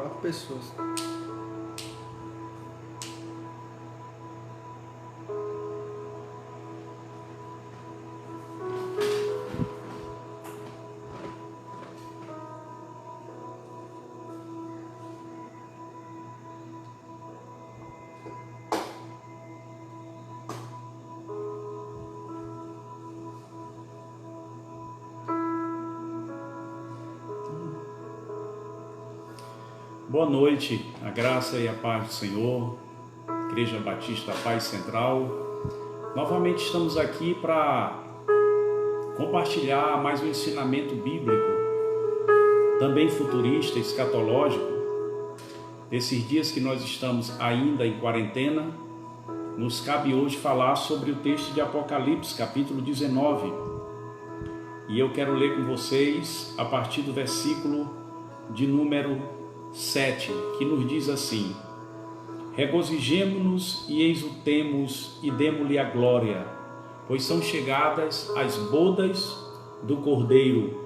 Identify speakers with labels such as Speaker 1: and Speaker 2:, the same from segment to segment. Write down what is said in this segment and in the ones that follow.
Speaker 1: 4 pessoas.
Speaker 2: Boa noite, a graça e a paz do Senhor, Igreja Batista Paz Central. Novamente estamos aqui para compartilhar mais um ensinamento bíblico, também futurista, escatológico. Nesses dias que nós estamos ainda em quarentena, nos cabe hoje falar sobre o texto de Apocalipse, capítulo 19. E eu quero ler com vocês a partir do versículo de número 7, que nos diz assim: regozijemo-nos e exultemos e demo-lhe a glória, pois são chegadas as bodas do Cordeiro,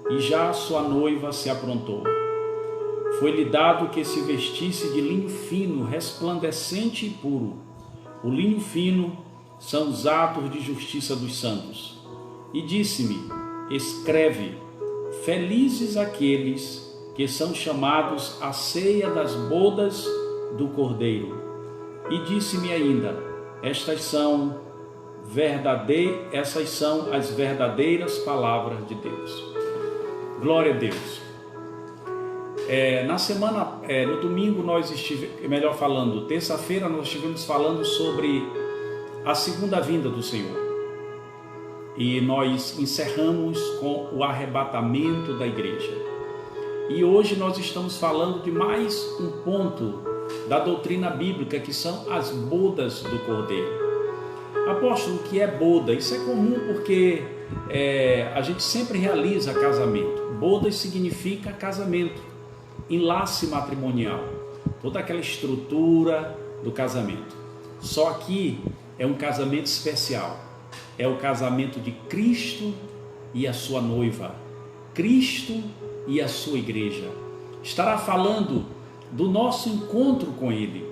Speaker 2: e já a sua noiva se aprontou. Foi-lhe dado que se vestisse de linho fino, resplandecente e puro. O linho fino são os atos de justiça dos santos. E disse-me: escreve, felizes aqueles que são chamados à ceia das bodas do Cordeiro. E disse-me ainda: essas são as verdadeiras palavras de Deus. Glória a Deus. No domingo terça-feira nós estivemos falando sobre a segunda vinda do Senhor. E nós encerramos com o arrebatamento da igreja. E hoje nós estamos falando de mais um ponto da doutrina bíblica, que são as bodas do Cordeiro. Apóstolo, o que é boda? Isso é comum porque a gente sempre realiza casamento. Bodas significa casamento, enlace matrimonial, toda aquela estrutura do casamento. Só que é um casamento especial. É o casamento de Cristo e a sua noiva. Cristo e a sua igreja. Estará falando do nosso encontro com Ele.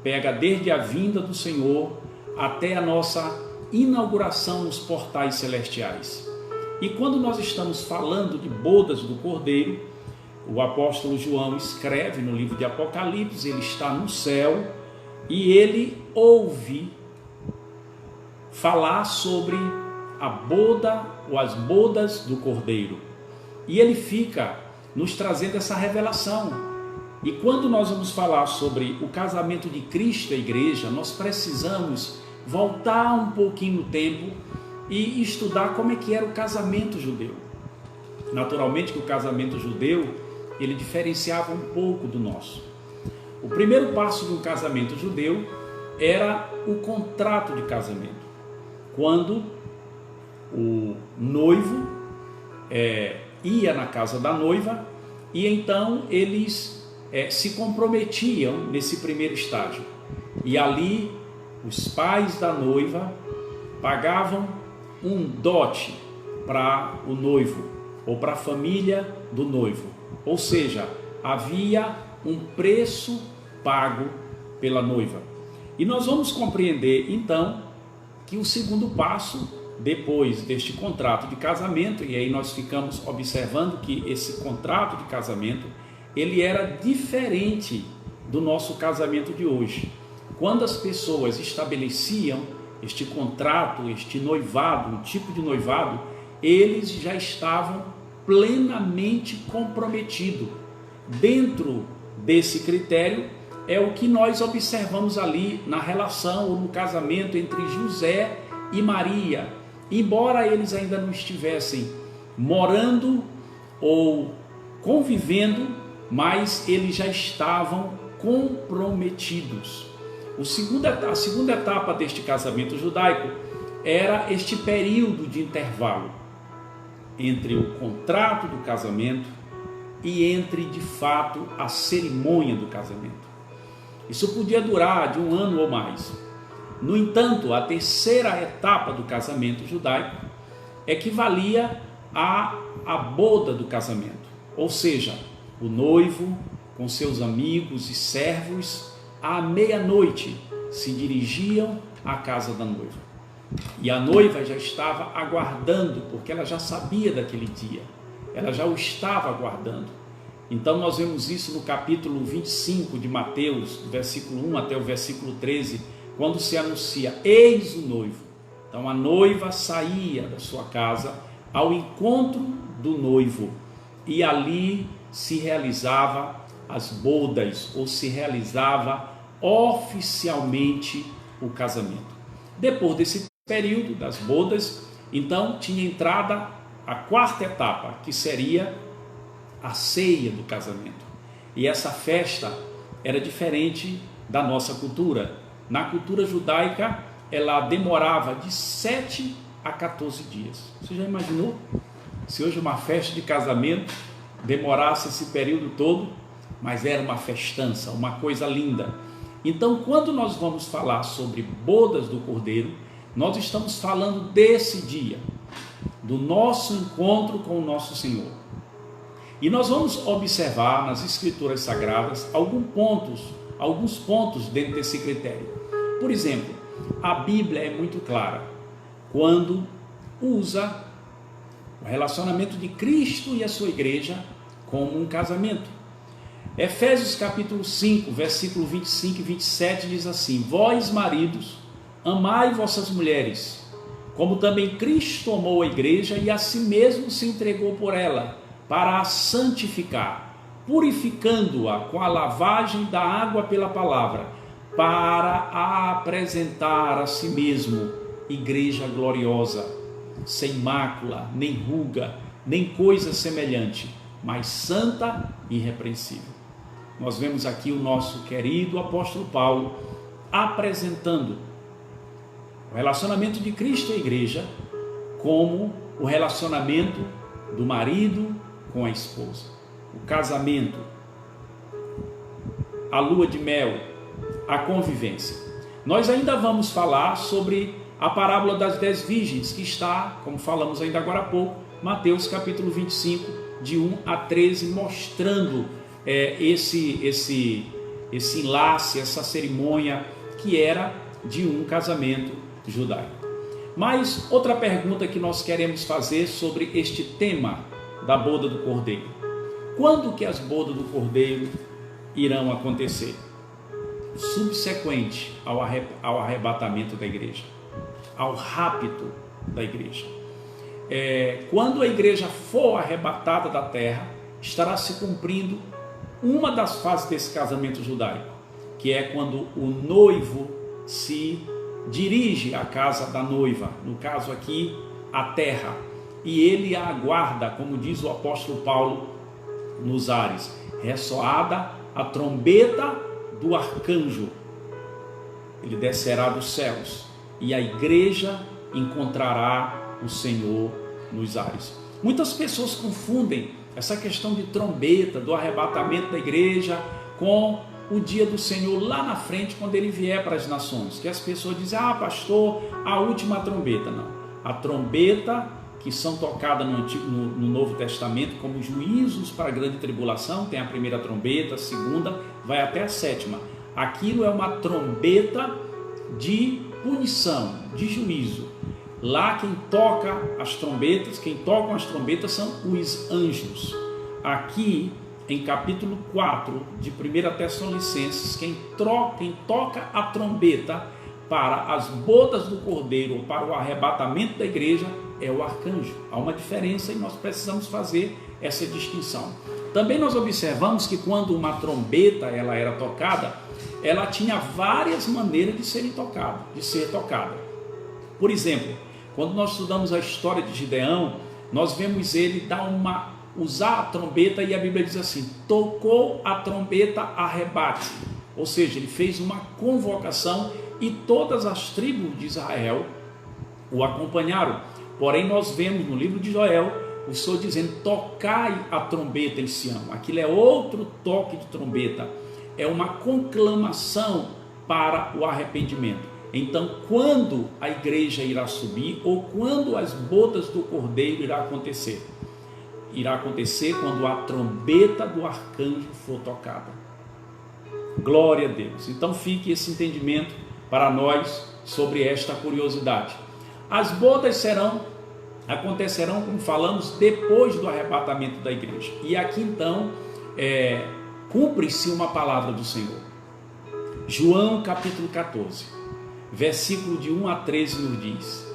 Speaker 2: Pega desde a vinda do Senhor até a nossa inauguração nos portais celestiais. E quando nós estamos falando de bodas do Cordeiro, o apóstolo João escreve no livro de Apocalipse, ele está no céu e ele ouve falar sobre a boda ou as bodas do Cordeiro. E ele fica nos trazendo essa revelação. E quando nós vamos falar sobre o casamento de Cristo e a igreja, nós precisamos voltar um pouquinho no tempo e estudar como é que era o casamento judeu. Naturalmente que o casamento judeu, ele diferenciava um pouco do nosso. O primeiro passo de um casamento judeu era o contrato de casamento. Quando o noivo ia na casa da noiva e então eles se comprometiam nesse primeiro estágio. E ali os pais da noiva pagavam um dote para o noivo ou para a família do noivo. Ou seja, havia um preço pago pela noiva. E nós vamos compreender então que o segundo passo, depois deste contrato de casamento, e aí nós ficamos observando que esse contrato de casamento, ele era diferente do nosso casamento de hoje. Quando as pessoas estabeleciam este contrato, este noivado, um tipo de noivado, eles já estavam plenamente comprometidos. Dentro desse critério é o que nós observamos ali na relação ou no casamento entre José e Maria. Embora eles ainda não estivessem morando ou convivendo, mas eles já estavam comprometidos. A segunda etapa deste casamento judaico era este período de intervalo entre o contrato do casamento e entre, de fato, a cerimônia do casamento. Isso podia durar de 1 ano ou mais. No entanto, a terceira etapa do casamento judaico equivalia à boda do casamento. Ou seja, o noivo com seus amigos e servos, à meia-noite se dirigiam à casa da noiva. E a noiva já estava aguardando, porque ela já sabia daquele dia, ela já o estava aguardando. Então nós vemos isso no capítulo 25 de Mateus, do versículo 1 até o versículo 13, quando se anuncia: eis o noivo. Então a noiva saía da sua casa ao encontro do noivo, e ali se realizava as bodas, ou se realizava oficialmente o casamento. Depois desse período das bodas, então tinha entrada a quarta etapa, que seria a ceia do casamento. E essa festa era diferente da nossa cultura. Na cultura judaica, ela demorava de 7 a 14 dias. Você já imaginou? Se hoje uma festa de casamento demorasse esse período todo, mas era uma festança, uma coisa linda. Então, quando nós vamos falar sobre bodas do Cordeiro, nós estamos falando desse dia, do nosso encontro com o nosso Senhor. E nós vamos observar nas Escrituras Sagradas alguns pontos dentro desse critério. Por exemplo, a Bíblia é muito clara quando usa o relacionamento de Cristo e a sua igreja como um casamento. Efésios capítulo 5, versículo 25 e 27 diz assim: vós maridos, amai vossas mulheres, como também Cristo amou a igreja e a si mesmo se entregou por ela, para a santificar, purificando-a com a lavagem da água pela palavra, para a apresentar a si mesmo igreja gloriosa, sem mácula, nem ruga, nem coisa semelhante, mas santa e irrepreensível. Nós vemos aqui o nosso querido apóstolo Paulo apresentando o relacionamento de Cristo e a igreja como o relacionamento do marido com a esposa, o casamento, a lua de mel, a convivência. Nós ainda vamos falar sobre a parábola das 10 virgens, que está, como falamos ainda agora há pouco, Mateus capítulo 25, de 1 a 13, mostrando esse enlace, essa cerimônia que era de um casamento judaico. Mas outra pergunta que nós queremos fazer sobre este tema da boda do Cordeiro: quando que as bodas do Cordeiro irão acontecer? Subsequente ao arrebatamento da igreja, ao rapto da igreja. Quando a igreja for arrebatada da terra, estará se cumprindo uma das fases desse casamento judaico, que é quando o noivo se dirige à casa da noiva, no caso aqui, a terra, e ele a aguarda, como diz o apóstolo Paulo nos ares: ressoada a trombeta do arcanjo, ele descerá dos céus e a igreja encontrará o Senhor nos ares. Muitas pessoas confundem essa questão de trombeta, do arrebatamento da igreja, com o dia do Senhor lá na frente, quando ele vier para as nações, que as pessoas dizem: ah, pastor, a última trombeta. Não, a trombeta que são tocadas no Novo Testamento como juízos para a grande tribulação, tem a primeira trombeta, a segunda, vai até a sétima. Aquilo é uma trombeta de punição, de juízo. Lá quem tocam as trombetas são os anjos. Aqui em capítulo 4 de 1 Tessalonicenses, quem toca a trombeta para as bodas do Cordeiro, para o arrebatamento da igreja, é o arcanjo. Há uma diferença e nós precisamos fazer essa distinção. Também nós observamos que quando uma trombeta ela era tocada, ela tinha várias maneiras de ser tocada. Por exemplo, quando nós estudamos a história de Gideão, nós vemos ele usar a trombeta, e a Bíblia diz assim: tocou a trombeta arrebate, ou seja, ele fez uma convocação e todas as tribos de Israel o acompanharam. Porém, nós vemos no livro de Joel o Senhor dizendo: tocai a trombeta em Sião. Aquilo é outro toque de trombeta, é uma conclamação para o arrependimento. Então, quando a igreja irá subir, ou quando as bodas do Cordeiro irá acontecer? irá acontecer quando a trombeta do arcanjo for tocada. Glória a Deus. Então fique esse entendimento para nós sobre esta curiosidade. As bodas acontecerão, como falamos, depois do arrebatamento da igreja. E aqui então cumpre-se uma palavra do Senhor. João capítulo 14, versículo de 1 a 13 nos diz: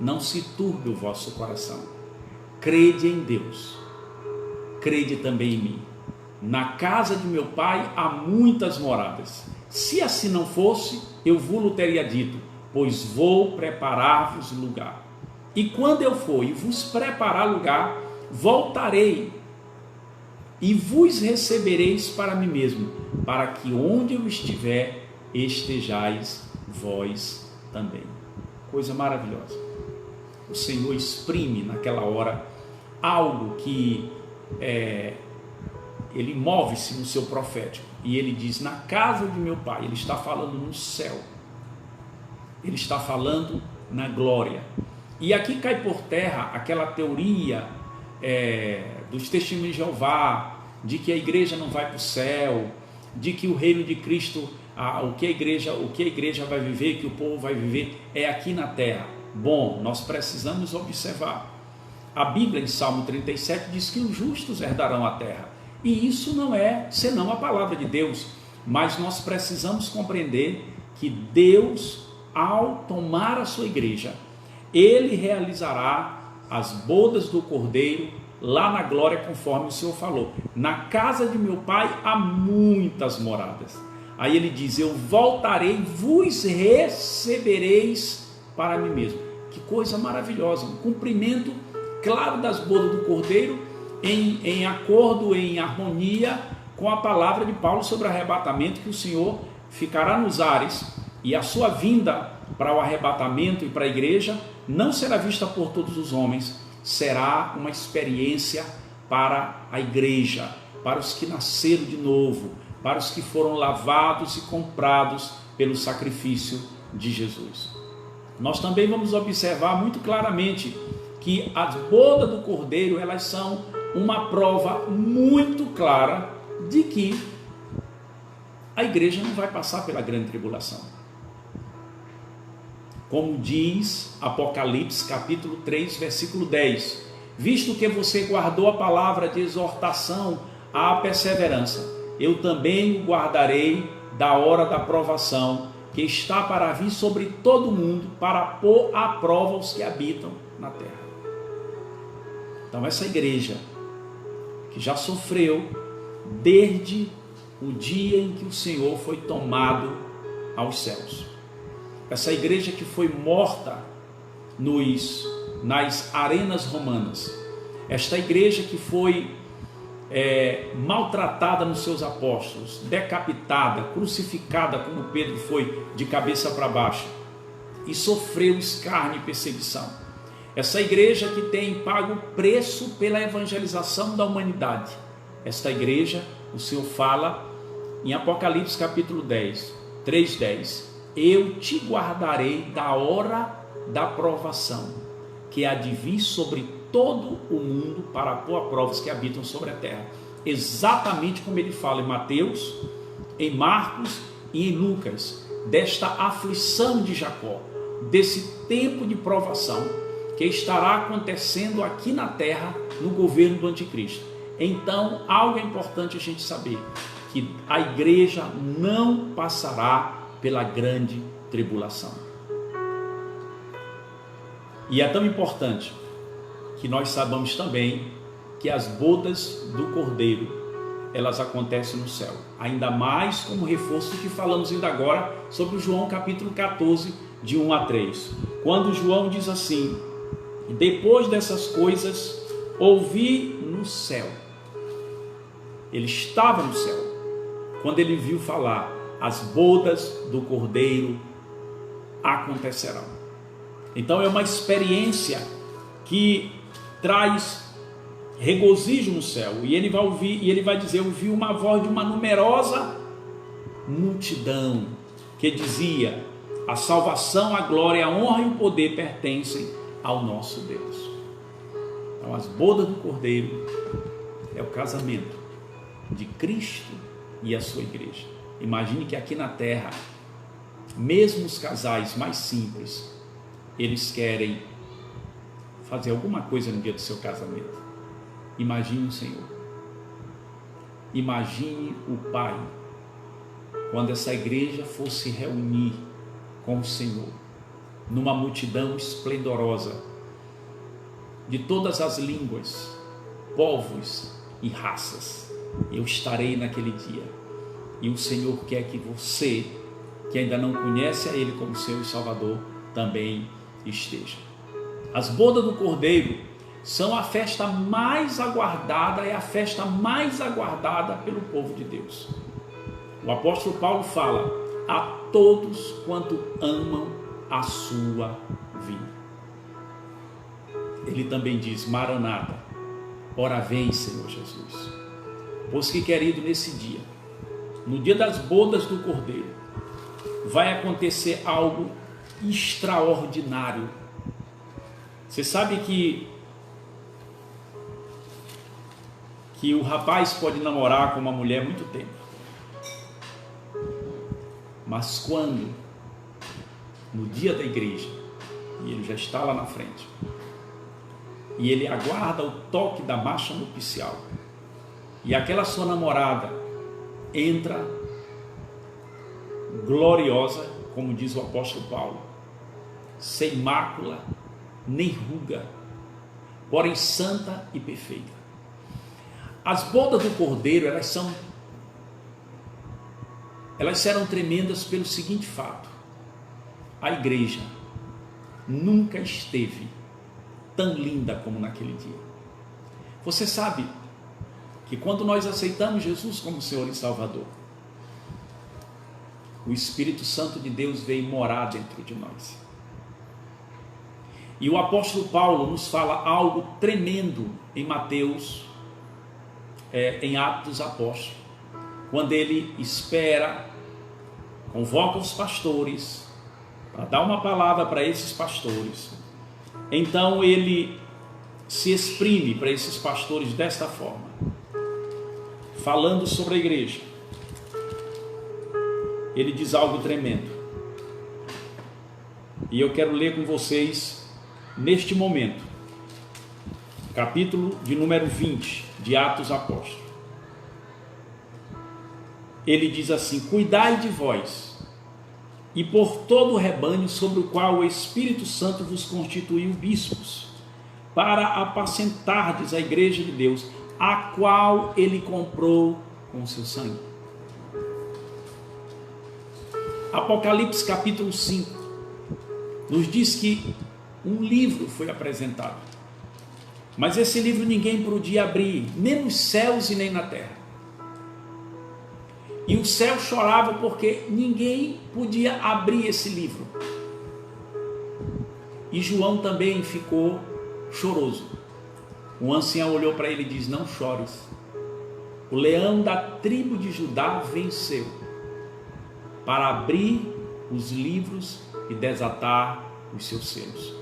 Speaker 2: não se turbe o vosso coração, crede em Deus, crede também em mim. Na casa de meu pai há muitas moradas. Se assim não fosse, eu vos teria dito, pois vou preparar-vos lugar. E quando eu for e vos preparar lugar, voltarei e vos recebereis para mim mesmo, para que onde eu estiver, estejais vós também. Coisa maravilhosa. O Senhor exprime naquela hora algo que ele move-se no seu profético, e ele diz: na casa de meu pai. Ele está falando no céu, ele está falando na glória. E aqui cai por terra aquela teoria dos testemunhos de Jeová, de que a igreja não vai para o céu, de que o reino de Cristo, o que a igreja vai viver, que o povo vai viver, é aqui na terra. Bom, nós precisamos observar. A Bíblia, em Salmo 37, diz que os justos herdarão a terra. E isso não é senão a palavra de Deus. Mas nós precisamos compreender que Deus, ao tomar a sua igreja, Ele realizará as bodas do Cordeiro lá na glória, conforme o Senhor falou. Na casa de meu pai há muitas moradas. Aí ele diz: eu voltarei, vos recebereis para mim mesmo. Que coisa maravilhosa, um cumprimento claro das bodas do Cordeiro, em acordo, em harmonia com a palavra de Paulo sobre o arrebatamento, que o Senhor ficará nos ares, e a sua vinda para o arrebatamento e para a igreja não será vista por todos os homens, será uma experiência para a igreja, para os que nasceram de novo, para os que foram lavados e comprados pelo sacrifício de Jesus. Nós também vamos observar muito claramente que as bodas do Cordeiro, elas são uma prova muito clara de que a igreja não vai passar pela grande tribulação. Como diz Apocalipse capítulo 3, versículo 10: visto que você guardou a palavra de exortação à perseverança, eu também o guardarei da hora da provação, que está para vir sobre todo o mundo, para pôr à prova os que habitam na terra. Então essa igreja que já sofreu desde o dia em que o Senhor foi tomado aos céus, essa igreja que foi morta nas arenas romanas, esta igreja que foi maltratada nos seus apóstolos, decapitada, crucificada, como Pedro foi, de cabeça para baixo, e sofreu escárnio e perseguição. Essa igreja que tem pago o preço pela evangelização da humanidade. Esta igreja, o Senhor fala em Apocalipse capítulo 10, 3:10: eu te guardarei da hora da provação, que há de vir sobre todo o mundo, para pôr a prova os que habitam sobre a terra. Exatamente como ele fala em Mateus, em Marcos e em Lucas, desta aflição de Jacó, desse tempo de provação que estará acontecendo aqui na terra no governo do anticristo. Então, algo é importante a gente saber, que a igreja não passará pela grande tribulação. E é tão importante que nós saibamos também que as bodas do Cordeiro, elas acontecem no céu. Ainda mais como reforço do que falamos ainda agora sobre o João capítulo 14, de 1 a 3. Quando João diz assim: depois dessas coisas, ouvi no céu. Ele estava no céu quando ele viu falar: as bodas do Cordeiro acontecerão. Então é uma experiência que traz regozijo no céu, e ele vai ouvir, e ele vai dizer: eu ouvi uma voz de uma numerosa multidão que dizia: a salvação, a glória, a honra e o poder pertencem ao nosso Deus. Então, as bodas do Cordeiro é o casamento de Cristo e a sua igreja. Imagine que aqui na terra, mesmo os casais mais simples, eles querem fazer alguma coisa no dia do seu casamento. Imagine o Senhor. Imagine o Pai, quando essa igreja fosse reunir com o Senhor, numa multidão esplendorosa, de todas as línguas, povos e raças. Eu estarei naquele dia. E o Senhor quer que você, que ainda não conhece a Ele como seu Salvador, também esteja. As bodas do Cordeiro são a festa mais aguardada, é a festa mais aguardada pelo povo de Deus. O apóstolo Paulo fala: a todos quanto amam a sua vinda. Ele também diz: Maranata, ora vem, Senhor Jesus. Pois que, querido, nesse dia, no dia das bodas do Cordeiro, vai acontecer algo extraordinário. Você sabe que o rapaz pode namorar com uma mulher muito tempo, mas quando, no dia da igreja, e ele já está lá na frente, e ele aguarda o toque da marcha nupcial, e aquela sua namorada entra gloriosa, como diz o apóstolo Paulo, sem mácula, nem ruga, porém santa e perfeita. As bodas do Cordeiro, elas serão tremendas pelo seguinte fato: a igreja nunca esteve tão linda como naquele dia. Você sabe que quando nós aceitamos Jesus como Senhor e Salvador, o Espírito Santo de Deus veio morar dentro de nós. E o apóstolo Paulo nos fala algo tremendo em Mateus, em Atos dos Apóstolos, quando ele convoca os pastores para dar uma palavra para esses pastores. Então ele se exprime para esses pastores desta forma, falando sobre a igreja. Ele diz algo tremendo, e eu quero ler com vocês neste momento, capítulo de número 20 de Atos Apóstolos. Ele diz assim: cuidai de vós e por todo o rebanho sobre o qual o Espírito Santo vos constituiu bispos, para apacentardes a igreja de Deus, a qual ele comprou com seu sangue. Apocalipse capítulo 5 nos diz que um livro foi apresentado, mas esse livro ninguém podia abrir, nem nos céus e nem na terra. E o céu chorava porque ninguém podia abrir esse livro. E João também ficou choroso. O ancião olhou para ele e disse: não chores, o leão da tribo de Judá venceu para abrir os livros e desatar os seus selos.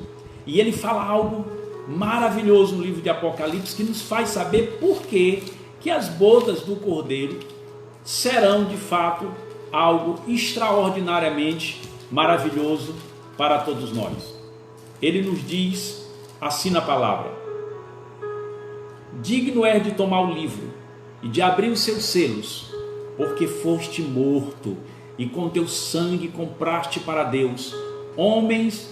Speaker 2: E ele fala algo maravilhoso no livro de Apocalipse, que nos faz saber por que as bodas do Cordeiro serão de fato algo extraordinariamente maravilhoso para todos nós. Ele nos diz assim na palavra: digno é de tomar o livro e de abrir os seus selos, porque foste morto e com teu sangue compraste para Deus homens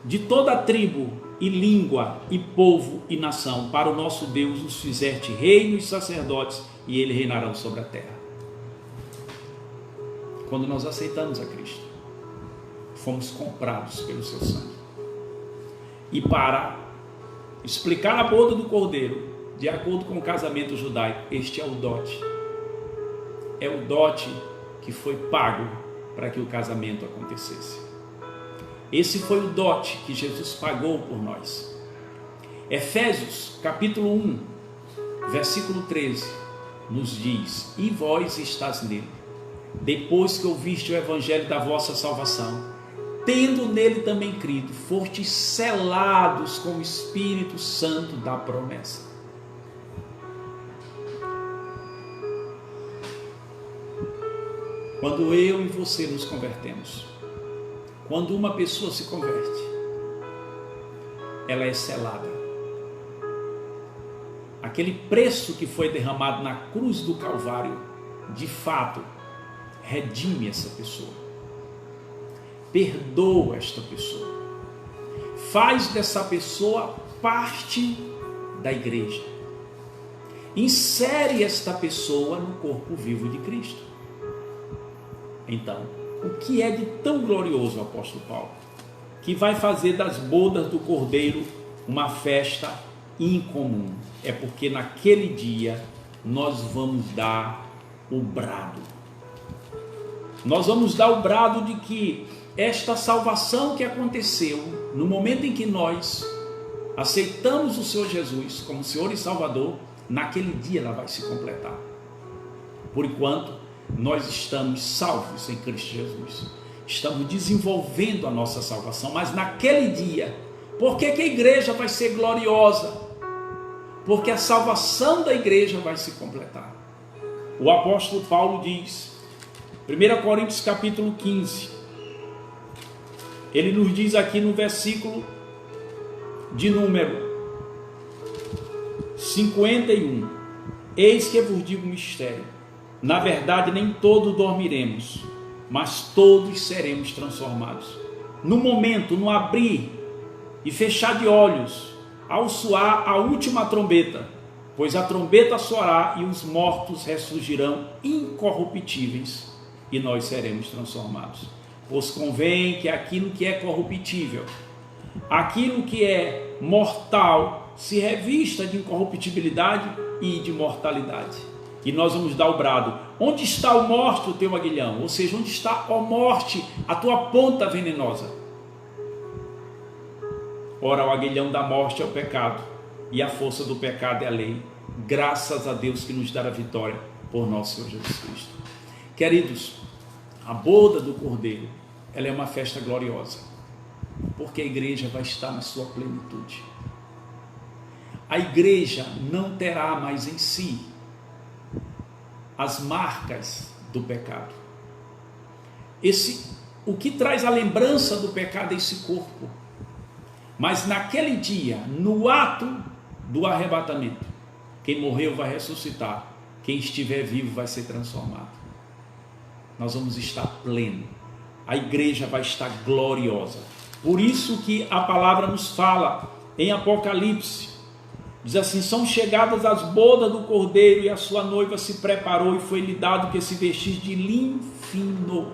Speaker 2: de toda a tribo e língua e povo e nação. Para o nosso Deus os fizeste reino e sacerdotes, e ele reinarão sobre a terra. Quando nós aceitamos a Cristo, fomos comprados pelo seu sangue. E para explicar a boda do Cordeiro, de acordo com o casamento judaico, este é o dote. É o dote que foi pago para que o casamento acontecesse. Esse foi o dote que Jesus pagou por nós. Efésios capítulo 1, versículo 13, nos diz: e vós estás nele, depois que ouviste o evangelho da vossa salvação, tendo nele também crido, fostes selados com o Espírito Santo da promessa. Quando eu e você nos convertemos, quando uma pessoa se converte, ela é selada. Aquele preço que foi derramado na cruz do Calvário, de fato, redime essa pessoa. Perdoa esta pessoa. Faz dessa pessoa parte da igreja. Insere esta pessoa no corpo vivo de Cristo. Então, o que é de tão glorioso o apóstolo Paulo? Que vai fazer das bodas do Cordeiro uma festa incomum. É porque naquele dia nós vamos dar o brado. Nós vamos dar o brado de que esta salvação que aconteceu no momento em que nós aceitamos o Senhor Jesus como Senhor e Salvador, naquele dia ela vai se completar. Por enquanto, nós estamos salvos em Cristo Jesus. Estamos desenvolvendo a nossa salvação, mas naquele dia, por que a igreja vai ser gloriosa? Porque a salvação da igreja vai se completar. O apóstolo Paulo diz, 1 Coríntios capítulo 15, ele nos diz aqui no versículo de número 51, eis que vos digo um mistério, na verdade nem todos dormiremos, mas todos seremos transformados. No momento, no abrir e fechar de olhos, ao soar a última trombeta, pois a trombeta soará e os mortos ressurgirão incorruptíveis e nós seremos transformados. Pois convém que aquilo que é corruptível, aquilo que é mortal, se revista de incorruptibilidade e de mortalidade. E nós vamos dar o brado. Onde está o morte, o teu aguilhão? Ou seja, onde está, ó morte, a tua ponta venenosa? Ora, o aguilhão da morte é o pecado, e a força do pecado é a lei. Graças a Deus que nos dá a vitória por nosso Senhor Jesus Cristo. Queridos, a boda do Cordeiro, ela é uma festa gloriosa, porque a igreja vai estar na sua plenitude. A igreja não terá mais em si as marcas do pecado. O que traz a lembrança do pecado é esse corpo. Mas naquele dia, no ato do arrebatamento, quem morreu vai ressuscitar, quem estiver vivo vai ser transformado. Nós vamos estar pleno, a igreja vai estar gloriosa. Por isso que a palavra nos fala em Apocalipse, diz assim, são chegadas as bodas do Cordeiro e a sua noiva se preparou e foi-lhe dado que se vestir de linho fino.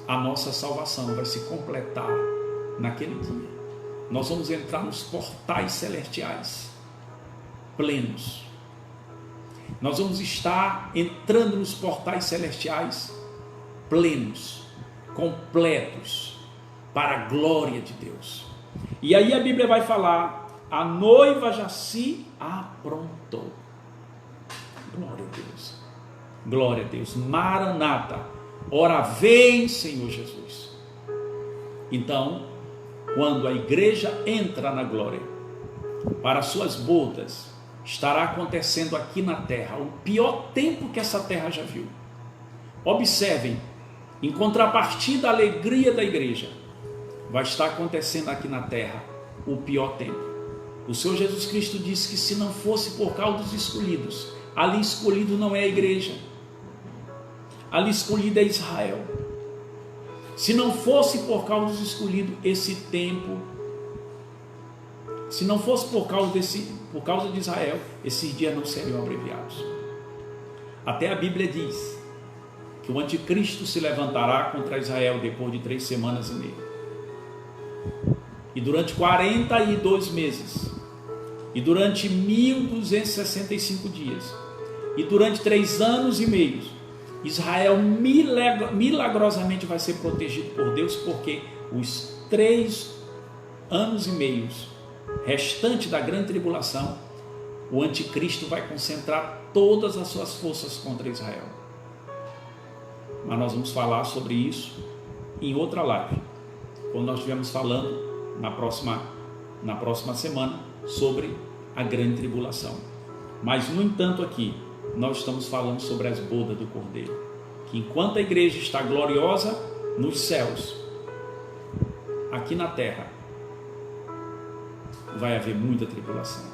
Speaker 2: A nossa salvação vai se completar naquele dia. Nós vamos entrar nos portais celestiais plenos. Nós vamos estar entrando nos portais celestiais plenos, completos, para a glória de Deus. E aí a Bíblia vai falar, a noiva já se aprontou. Glória a Deus. Glória a Deus. Maranata. Ora vem, Senhor Jesus. Então, quando a igreja entra na glória, para suas bodas, estará acontecendo aqui na terra o pior tempo que essa terra já viu. Observem, em contrapartida à alegria da igreja, vai estar acontecendo aqui na terra o pior tempo. O Senhor Jesus Cristo disse que se não fosse por causa dos escolhidos, ali escolhido não é a igreja, ali escolhido é Israel. Se não fosse por causa dos escolhidos, esse tempo, se não fosse por causa de Israel, esses dias não seriam abreviados. Até a Bíblia diz que o anticristo se levantará contra Israel depois de 3 semanas e meia. E durante 42 meses, e durante 1265 dias, e durante 3 anos e meio, Israel milagrosamente vai ser protegido por Deus, porque os 3 anos e meio restante da grande tribulação, o anticristo vai concentrar todas as suas forças contra Israel. mas nós vamos falar sobre isso em outra live, quando nós estivermos falando na próxima semana sobre a grande tribulação. Mas, no entanto, aqui nós estamos falando sobre as bodas do Cordeiro, que enquanto a igreja está gloriosa nos céus, aqui na terra vai haver muita tribulação.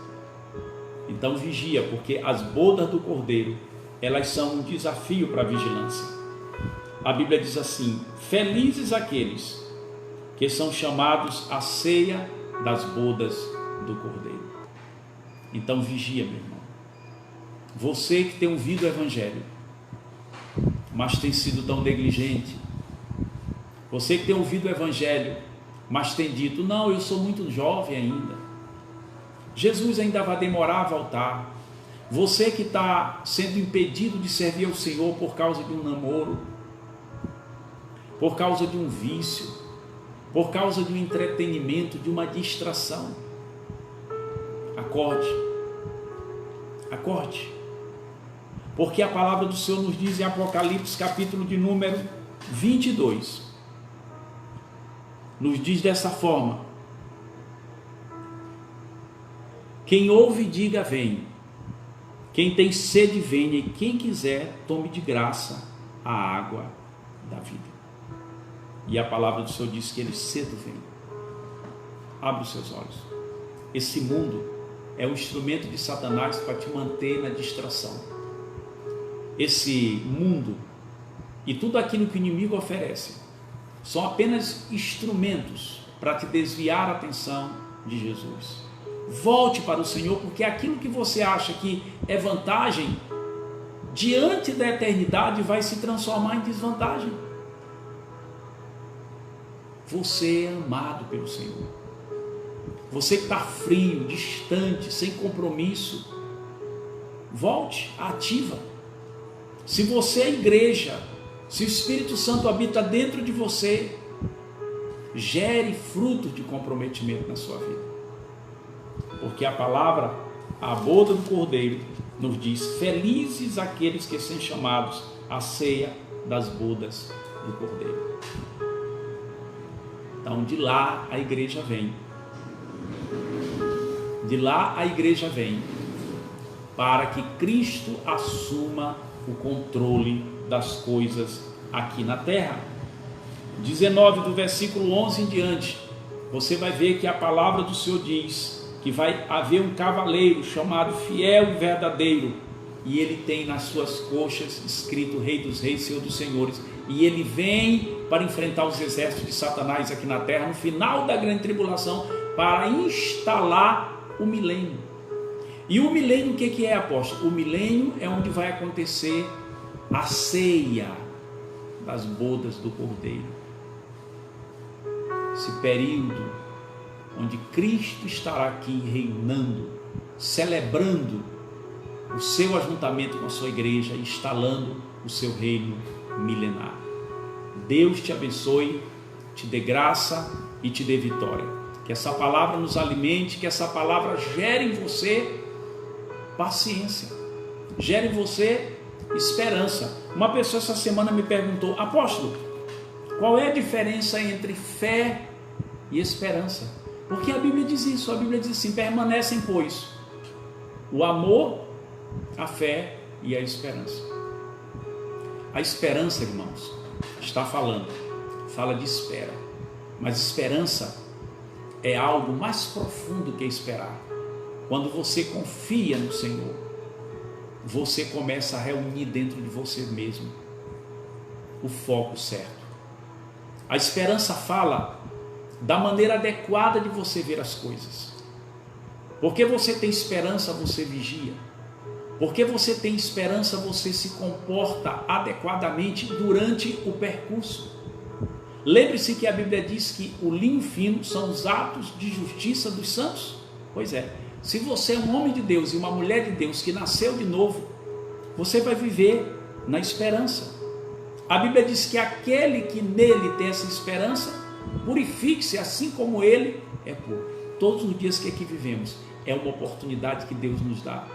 Speaker 2: Então vigia, porque as bodas do Cordeiro, elas são um desafio para a vigilância. A Bíblia diz assim: felizes aqueles que são chamados à ceia das bodas do Cordeiro. Então vigia, meu irmão. Você que tem ouvido o Evangelho, mas tem sido tão negligente. Você que tem ouvido o Evangelho, mas tem dito: não, eu sou muito jovem ainda, Jesus ainda vai demorar a voltar. Você que está sendo impedido de servir ao Senhor por causa de um namoro, por causa de um vício, por causa de um entretenimento, de uma distração. Acorde, acorde, porque a palavra do Senhor nos diz em Apocalipse, capítulo de número 22, nos diz dessa forma: quem ouve, diga vem, quem tem sede, venha, e quem quiser, tome de graça a água da vida. E a palavra do Senhor diz que ele cedo vem. Abre os seus olhos. Esse mundo é um instrumento de Satanás para te manter na distração. Esse mundo e tudo aquilo que o inimigo oferece são apenas instrumentos para te desviar a atenção de Jesus. Volte para o Senhor, porque aquilo que você acha que é vantagem, diante da eternidade vai se transformar em desvantagem. Você é amado pelo Senhor. Você que está frio, distante, sem compromisso, volte, ativa. Se você é igreja, se o Espírito Santo habita dentro de você, gere frutos de comprometimento na sua vida. Porque a palavra, a boda do Cordeiro, nos diz: felizes aqueles que são chamados à ceia das bodas do Cordeiro. Então, de lá a igreja vem. De lá a igreja vem para que Cristo assuma o controle das coisas aqui na terra. 19 do versículo 11 em diante, você vai ver que a palavra do Senhor diz que vai haver um cavaleiro chamado Fiel e Verdadeiro, e ele tem nas suas coxas escrito Rei dos Reis, Senhor dos Senhores, e ele vem para enfrentar os exércitos de Satanás aqui na terra, no final da grande tribulação, para instalar o milênio. E o milênio, o que é, apóstolo? O milênio é onde vai acontecer a ceia das bodas do Cordeiro. Esse período onde Cristo estará aqui reinando, celebrando o seu ajuntamento com a sua igreja, instalando o seu reino milenar. Deus te abençoe, te dê graça e te dê vitória. Que essa palavra nos alimente, que essa palavra gere em você paciência, gere em você esperança. Uma pessoa essa semana me perguntou: apóstolo, qual é a diferença entre fé e esperança? Porque a Bíblia diz isso, a Bíblia diz assim: permanecem, pois, o amor, a fé e a esperança. A esperança, irmãos, fala de espera, mas esperança é algo mais profundo que esperar. Quando você confia no Senhor, você começa a reunir dentro de você mesmo o foco certo. A esperança fala da maneira adequada de você ver as coisas. Porque você tem esperança, você vigia. Porque você tem esperança, você se comporta adequadamente durante o percurso. Lembre-se que a Bíblia diz que o linho fino são os atos de justiça dos santos. Pois é, se você é um homem de Deus e uma mulher de Deus que nasceu de novo, você vai viver na esperança. A Bíblia diz que aquele que nele tem essa esperança, purifique-se assim como ele é puro. Todos os dias que aqui vivemos é uma oportunidade que Deus nos dá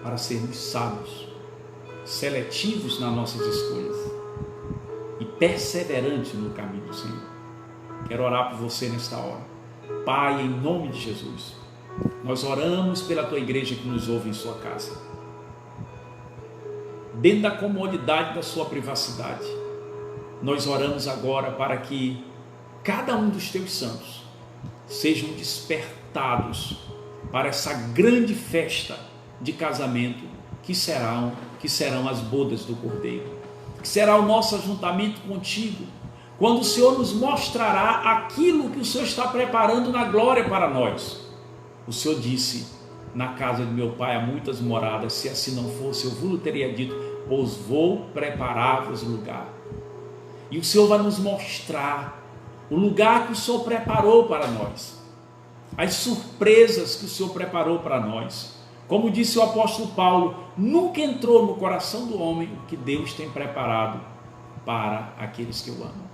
Speaker 2: para sermos sábios, seletivos nas nossas escolhas e perseverantes no caminho do Senhor. Quero orar por você nesta hora. Pai, em nome de Jesus, nós oramos pela tua igreja que nos ouve em sua casa, dentro da comodidade da sua privacidade. Nós oramos agora para que cada um dos teus santos sejam despertados para essa grande festa de casamento que serão as bodas do Cordeiro, que será o nosso ajuntamento contigo, quando o Senhor nos mostrará aquilo que o Senhor está preparando na glória para nós. O Senhor disse: na casa de meu pai há muitas moradas, se assim não fosse, eu vos teria dito, pois vou preparar-vos lugar. E o Senhor vai nos mostrar o lugar que o Senhor preparou para nós, as surpresas que o Senhor preparou para nós. Como disse o apóstolo Paulo, nunca entrou no coração do homem o que Deus tem preparado para aqueles que o amam.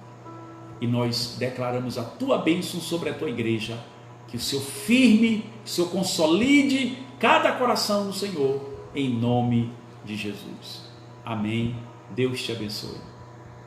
Speaker 2: E nós declaramos a tua bênção sobre a tua igreja, que o Senhor firme, que o Senhor consolide cada coração no Senhor, em nome de Jesus. Amém. Deus te abençoe.